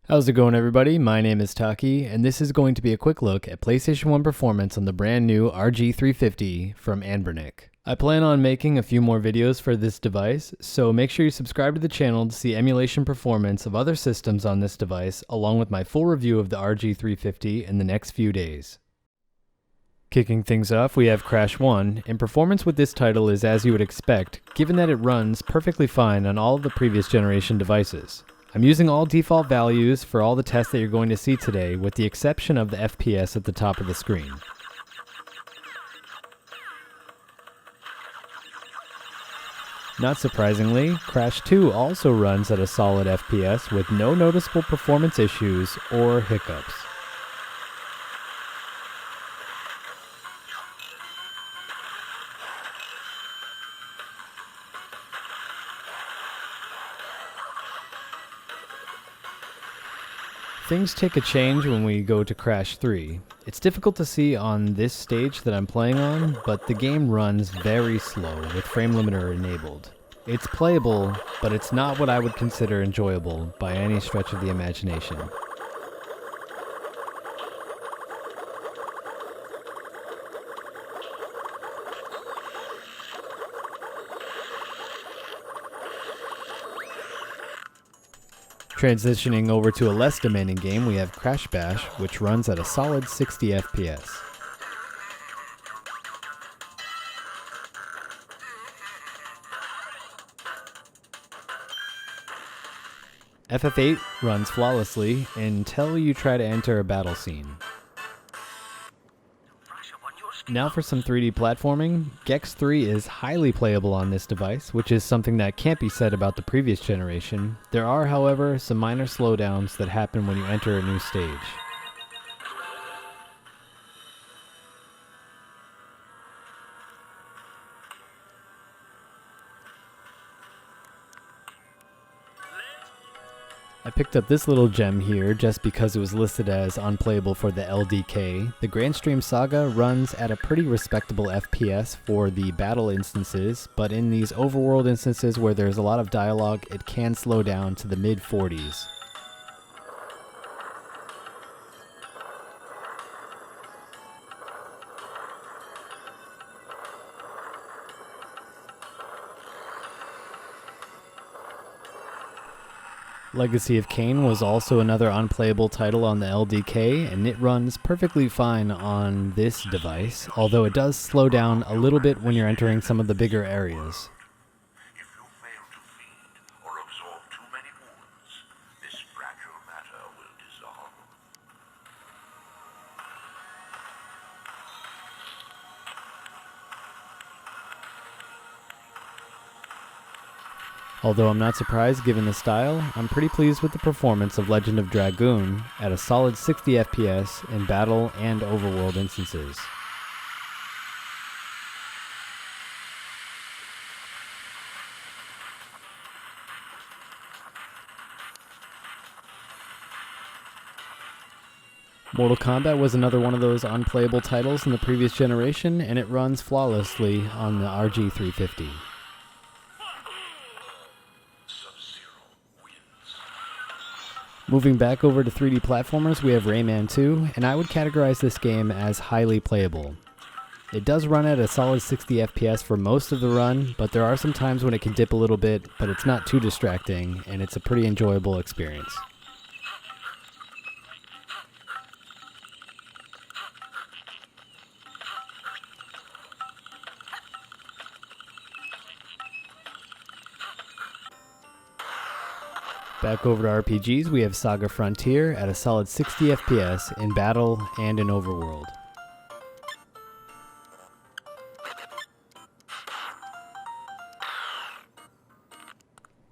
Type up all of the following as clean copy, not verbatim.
How's it going, everybody? My name is Taki, and this is going to be a quick look at PlayStation 1 performance on the brand new RG350 from Anbernic. I plan on making a few more videos for this device, so make sure you subscribe to the channel to see emulation performance of other systems on this device, along with my full review of the RG350 in the next few days. Kicking things off, we have Crash 1, and performance with this title is as you would expect, given that it runs perfectly fine on all of the previous generation devices. I'm using all default values for all the tests that you're going to see today, with the exception of the FPS at the top of the screen. Not surprisingly, Crash 2 also runs at a solid FPS with no noticeable performance issues or hiccups. Things take a change when we go to Crash 3. It's difficult to see on this stage that I'm playing on, but the game runs very slow with frame limiter enabled. It's playable, but it's not what I would consider enjoyable by any stretch of the imagination. Transitioning over to a less demanding game, we have Crash Bash, which runs at a solid 60 FPS. FF8 runs flawlessly until you try to enter a battle scene. Now for some 3D platforming. Gex 3 is highly playable on this device, which is something that can't be said about the previous generation. There are, however, some minor slowdowns that happen when you enter a new stage. I picked up this little gem here just because it was listed as unplayable for the LDK. The Grandstream Saga runs at a pretty respectable FPS for the battle instances, but in these overworld instances where there's a lot of dialogue, it can slow down to the mid-40s. Legacy of Kain was also another unplayable title on the LDK, and it runs perfectly fine on this device, although it does slow down a little bit when you're entering some of the bigger areas. If you fail to feed or absorb too many wounds, this fragile matter will dissolve. Although I'm not surprised given the style, I'm pretty pleased with the performance of Legend of Dragoon at a solid 60 FPS in battle and overworld instances. Mortal Kombat was another one of those unplayable titles in the previous generation, and it runs flawlessly on the RG350. Moving back over to 3D platformers, we have Rayman 2, and I would categorize this game as highly playable. It does run at a solid 60 FPS for most of the run, but there are some times when it can dip a little bit, but it's not too distracting, and it's a pretty enjoyable experience. Back over to RPGs, we have Saga Frontier at a solid 60 FPS in battle and in overworld.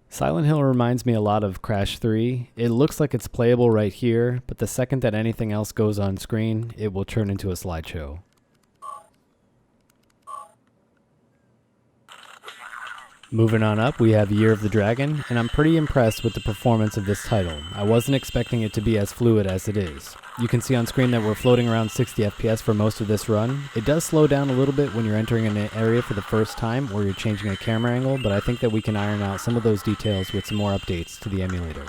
Silent Hill reminds me a lot of Crash 3. It looks like it's playable right here, but the second that anything else goes on screen, it will turn into a slideshow. Moving on up, we have Year of the Dragon, and I'm pretty impressed with the performance of this title. I wasn't expecting it to be as fluid as it is. You can see on screen that we're floating around 60 FPS for most of this run. It does slow down a little bit when you're entering an area for the first time or you're changing a camera angle, but I think that we can iron out some of those details with some more updates to the emulator.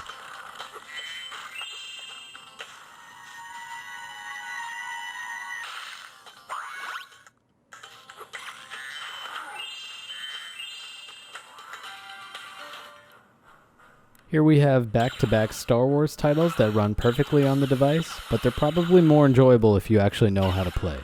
Here we have back-to-back Star Wars titles that run perfectly on the device, but they're probably more enjoyable if you actually know how to play.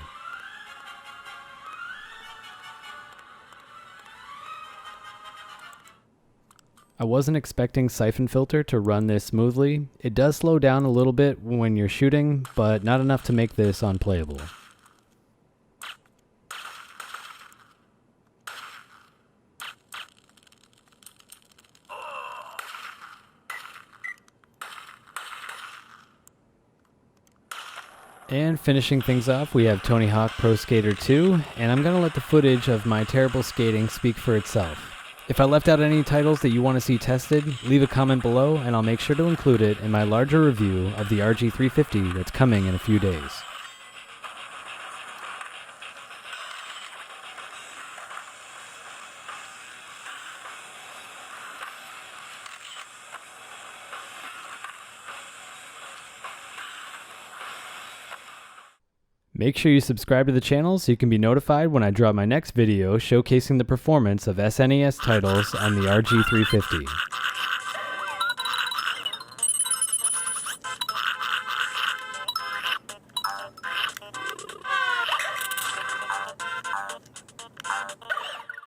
I wasn't expecting Siphon Filter to run this smoothly. It does slow down a little bit when you're shooting, but not enough to make this unplayable. And finishing things off, we have Tony Hawk Pro Skater 2, and I'm going to let the footage of my terrible skating speak for itself. If I left out any titles that you want to see tested, leave a comment below and I'll make sure to include it in my larger review of the RG350 that's coming in a few days. Make sure you subscribe to the channel so you can be notified when I drop my next video showcasing the performance of SNES titles on the RG350.